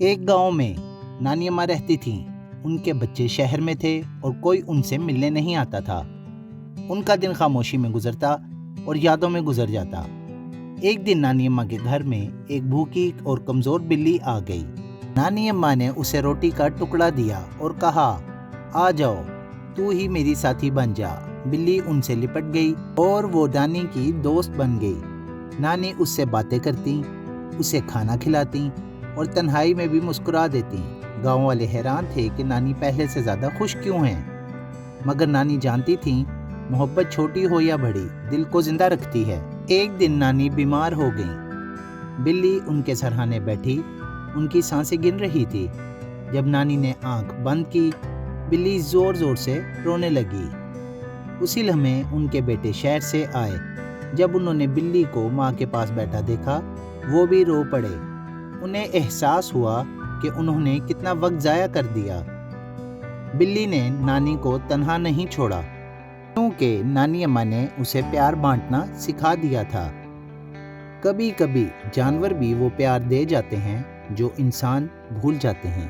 ایک گاؤں میں نانی اماں رہتی تھیں۔ ان کے بچے شہر میں تھے اور کوئی ان سے ملنے نہیں آتا تھا۔ ان کا دن خاموشی میں گزرتا اور یادوں میں گزر جاتا۔ ایک دن نانی اماں کے گھر میں ایک بھوکی اور کمزور بلی آ گئی۔ نانی اماں نے اسے روٹی کا ٹکڑا دیا اور کہا، آ جاؤ، تو ہی میری ساتھی بن جا۔ بلی ان سے لپٹ گئی اور وہ نانی کی دوست بن گئی۔ نانی اس سے باتیں کرتی، اسے کھانا کھلاتی اور تنہائی میں بھی مسکرا دیتی۔ گاؤں والے حیران تھے کہ نانی پہلے سے زیادہ خوش کیوں ہیں، مگر نانی جانتی تھیں محبت چھوٹی ہو یا بڑی، دل کو زندہ رکھتی ہے۔ ایک دن نانی بیمار ہو گئیں۔ بلی ان کے سرہانے بیٹھی، ان کی سانسیں گن رہی تھی۔ جب نانی نے آنکھ بند کی، بلی زور زور سے رونے لگی۔ اسی لمحے ان کے بیٹے شہر سے آئے۔ جب انہوں نے بلی کو ماں کے پاس بیٹھا دیکھا، وہ بھی رو پڑے۔ انہیں احساس ہوا کہ انہوں نے کتنا وقت ضائع کر دیا۔ بلی نے نانی کو تنہا نہیں چھوڑا، کیونکہ نانی اماں نے اسے پیار بانٹنا سکھا دیا تھا۔ کبھی کبھی جانور بھی وہ پیار دے جاتے ہیں جو انسان بھول جاتے ہیں۔